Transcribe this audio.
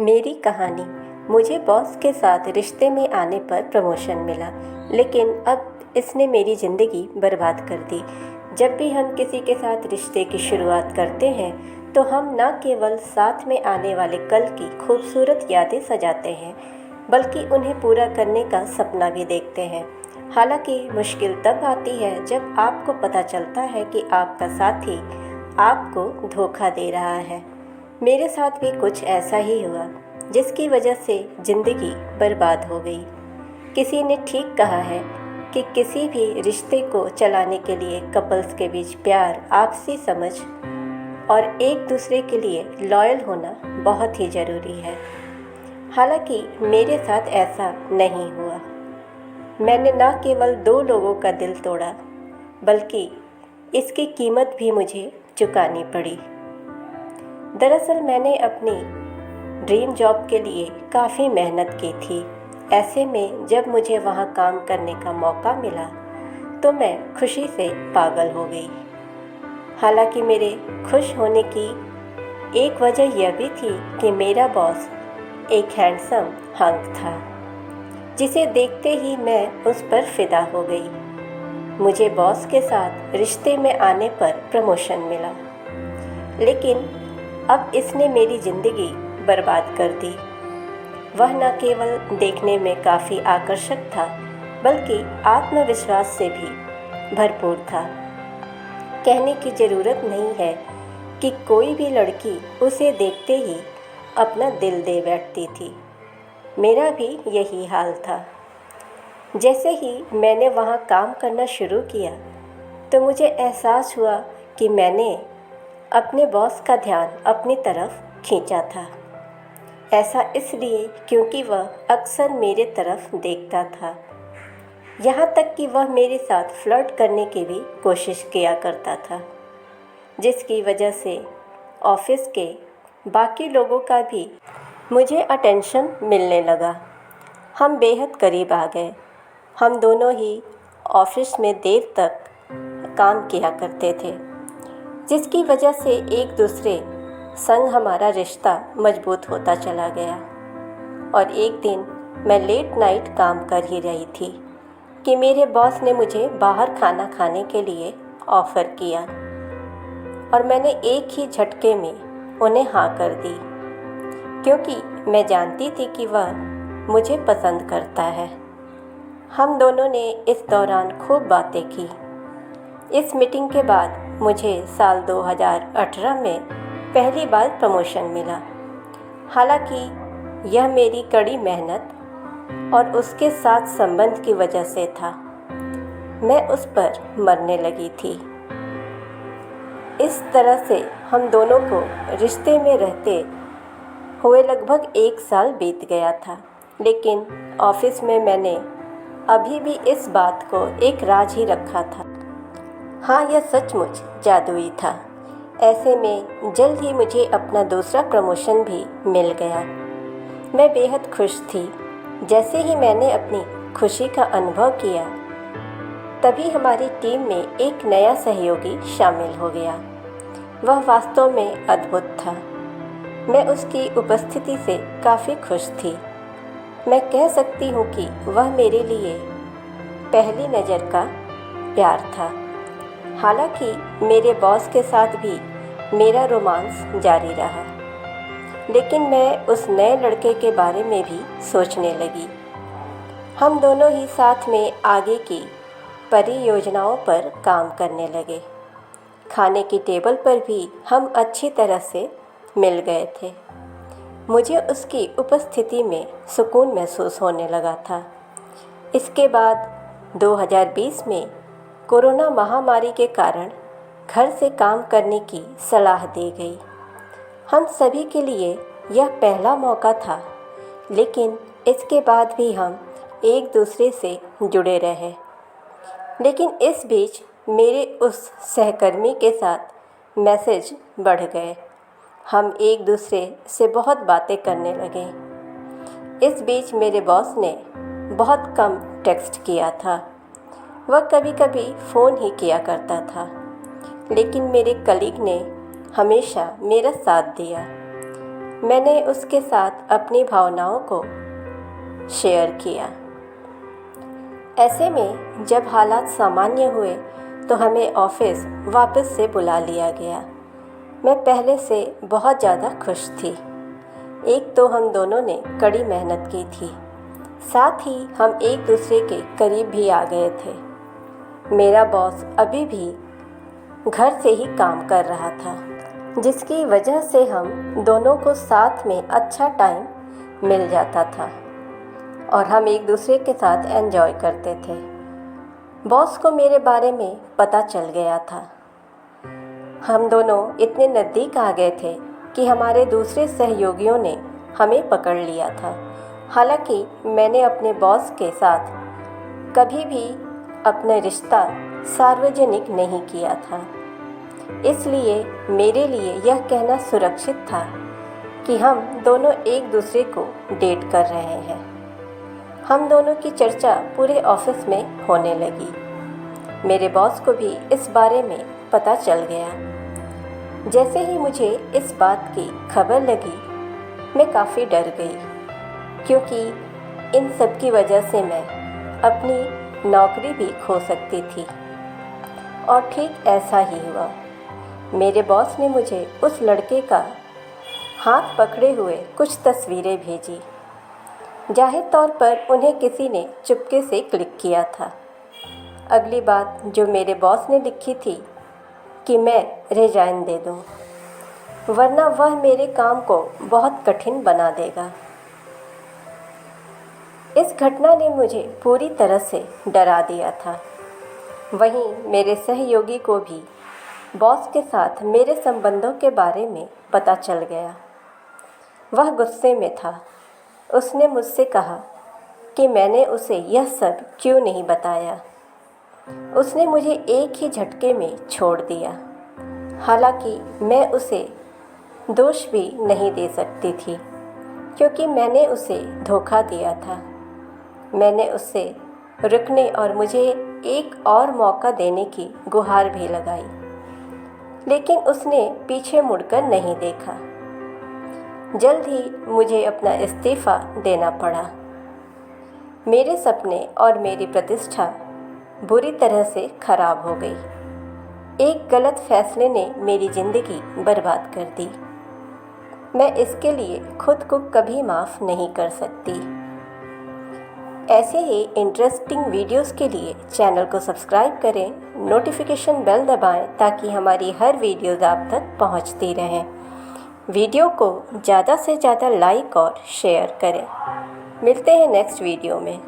मेरी कहानी। मुझे बॉस के साथ रिश्ते में आने पर प्रमोशन मिला, लेकिन अब इसने मेरी ज़िंदगी बर्बाद कर दी। जब भी हम किसी के साथ रिश्ते की शुरुआत करते हैं तो हम न केवल साथ में आने वाले कल की खूबसूरत यादें सजाते हैं, बल्कि उन्हें पूरा करने का सपना भी देखते हैं। हालांकि मुश्किल तब आती है जब आपको पता चलता है कि आपका साथी आपको धोखा दे रहा है। मेरे साथ भी कुछ ऐसा ही हुआ, जिसकी वजह से ज़िंदगी बर्बाद हो गई। किसी ने ठीक कहा है कि किसी भी रिश्ते को चलाने के लिए कपल्स के बीच प्यार, आपसी समझ और एक दूसरे के लिए लॉयल होना बहुत ही ज़रूरी है। हालांकि मेरे साथ ऐसा नहीं हुआ। मैंने न केवल 2 लोगों का दिल तोड़ा, बल्कि इसकी कीमत भी मुझे चुकानी पड़ी। दरअसल मैंने अपनी ड्रीम जॉब के लिए काफ़ी मेहनत की थी। ऐसे में जब मुझे वहाँ काम करने का मौका मिला तो मैं खुशी से पागल हो गई। हालांकि मेरे खुश होने की एक वजह यह भी थी कि मेरा बॉस एक हैंडसम हंक था, जिसे देखते ही मैं उस पर फिदा हो गई। मुझे बॉस के साथ रिश्ते में आने पर प्रमोशन मिला, लेकिन अब इसने मेरी ज़िंदगी बर्बाद कर दी। वह न केवल देखने में काफ़ी आकर्षक था, बल्कि आत्मविश्वास से भी भरपूर था। कहने की ज़रूरत नहीं है कि कोई भी लड़की उसे देखते ही अपना दिल दे बैठती थी। मेरा भी यही हाल था। जैसे ही मैंने वहाँ काम करना शुरू किया तो मुझे एहसास हुआ कि मैंने अपने बॉस का ध्यान अपनी तरफ खींचा था। ऐसा इसलिए क्योंकि वह अक्सर मेरे तरफ देखता था, यहाँ तक कि वह मेरे साथ फ्लर्ट करने की भी कोशिश किया करता था, जिसकी वजह से ऑफिस के बाकी लोगों का भी मुझे अटेंशन मिलने लगा। हम बेहद करीब आ गए। हम दोनों ही ऑफिस में देर तक काम किया करते थे, जिसकी वजह से एक दूसरे संग हमारा रिश्ता मजबूत होता चला गया। और एक दिन मैं लेट नाइट काम कर ही रही थी कि मेरे बॉस ने मुझे बाहर खाना खाने के लिए ऑफ़र किया, और मैंने एक ही झटके में उन्हें हाँ कर दी, क्योंकि मैं जानती थी कि वह मुझे पसंद करता है। हम दोनों ने इस दौरान खूब बातें की। इस मीटिंग के बाद मुझे साल 2018 में पहली बार प्रमोशन मिला। हालांकि यह मेरी कड़ी मेहनत और उसके साथ संबंध की वजह से था। मैं उस पर मरने लगी थी। इस तरह से हम दोनों को रिश्ते में रहते हुए लगभग 1 साल बीत गया था, लेकिन ऑफिस में मैंने अभी भी इस बात को एक राज ही रखा था। हाँ, यह सचमुच जादुई था। ऐसे में जल्द ही मुझे अपना दूसरा प्रमोशन भी मिल गया। मैं बेहद खुश थी। जैसे ही मैंने अपनी खुशी का अनुभव किया, तभी हमारी टीम में एक नया सहयोगी शामिल हो गया। वह वास्तव में अद्भुत था। मैं उसकी उपस्थिति से काफ़ी खुश थी। मैं कह सकती हूँ कि वह मेरे लिए पहली नज़र का प्यार था। हालांकि मेरे बॉस के साथ भी मेरा रोमांस जारी रहा, लेकिन मैं उस नए लड़के के बारे में भी सोचने लगी। हम दोनों ही साथ में आगे की परियोजनाओं पर काम करने लगे। खाने की टेबल पर भी हम अच्छी तरह से मिल गए थे। मुझे उसकी उपस्थिति में सुकून महसूस होने लगा था। इसके बाद 2020 में कोरोना महामारी के कारण घर से काम करने की सलाह दी गई। हम सभी के लिए यह पहला मौका था, लेकिन इसके बाद भी हम एक दूसरे से जुड़े रहे। लेकिन इस बीच मेरे उस सहकर्मी के साथ मैसेज बढ़ गए। हम एक दूसरे से बहुत बातें करने लगे। इस बीच मेरे बॉस ने बहुत कम टेक्स्ट किया था। वह कभी कभी फ़ोन ही किया करता था, लेकिन मेरे कलीग ने हमेशा मेरा साथ दिया। मैंने उसके साथ अपनी भावनाओं को शेयर किया। ऐसे में जब हालात सामान्य हुए तो हमें ऑफिस वापस से बुला लिया गया। मैं पहले से बहुत ज़्यादा खुश थी। एक तो हम दोनों ने कड़ी मेहनत की थी, साथ ही हम एक दूसरे के करीब भी आ गए थे। मेरा बॉस अभी भी घर से ही काम कर रहा था, जिसकी वजह से हम दोनों को साथ में अच्छा टाइम मिल जाता था और हम एक दूसरे के साथ एंजॉय करते थे। बॉस को मेरे बारे में पता चल गया था। हम दोनों इतने नज़दीक आ गए थे कि हमारे दूसरे सहयोगियों ने हमें पकड़ लिया था। हालांकि मैंने अपने बॉस के साथ कभी भी अपना रिश्ता सार्वजनिक नहीं किया था, इसलिए मेरे लिए यह कहना सुरक्षित था कि हम दोनों एक दूसरे को डेट कर रहे हैं। हम दोनों की चर्चा पूरे ऑफिस में होने लगी। मेरे बॉस को भी इस बारे में पता चल गया। जैसे ही मुझे इस बात की खबर लगी, मैं काफ़ी डर गई, क्योंकि इन सब की वजह से मैं अपनी नौकरी भी खो सकती थी। और ठीक ऐसा ही हुआ। मेरे बॉस ने मुझे उस लड़के का हाथ पकड़े हुए कुछ तस्वीरें भेजी। जाहिर तौर पर उन्हें किसी ने चुपके से क्लिक किया था। अगली बात जो मेरे बॉस ने लिखी थी कि मैं रिजाइन दे दूं, वरना वह मेरे काम को बहुत कठिन बना देगा। इस घटना ने मुझे पूरी तरह से डरा दिया था। वहीं मेरे सहयोगी को भी बॉस के साथ मेरे संबंधों के बारे में पता चल गया। वह गुस्से में था। उसने मुझसे कहा कि मैंने उसे यह सब क्यों नहीं बताया। उसने मुझे एक ही झटके में छोड़ दिया। हालांकि मैं उसे दोष भी नहीं दे सकती थी, क्योंकि मैंने उसे धोखा दिया था। मैंने उससे रुकने और मुझे एक और मौका देने की गुहार भी लगाई, लेकिन उसने पीछे मुड़कर नहीं देखा। जल्द ही मुझे अपना इस्तीफ़ा देना पड़ा। मेरे सपने और मेरी प्रतिष्ठा बुरी तरह से खराब हो गई। एक गलत फैसले ने मेरी ज़िंदगी बर्बाद कर दी। मैं इसके लिए खुद को कभी माफ़ नहीं कर सकती। ऐसे ही इंटरेस्टिंग वीडियोस के लिए चैनल को सब्सक्राइब करें, नोटिफिकेशन बेल दबाएं ताकि हमारी हर वीडियोज़ आप तक पहुंचती रहें। वीडियो को ज़्यादा से ज़्यादा लाइक और शेयर करें। मिलते हैं नेक्स्ट वीडियो में।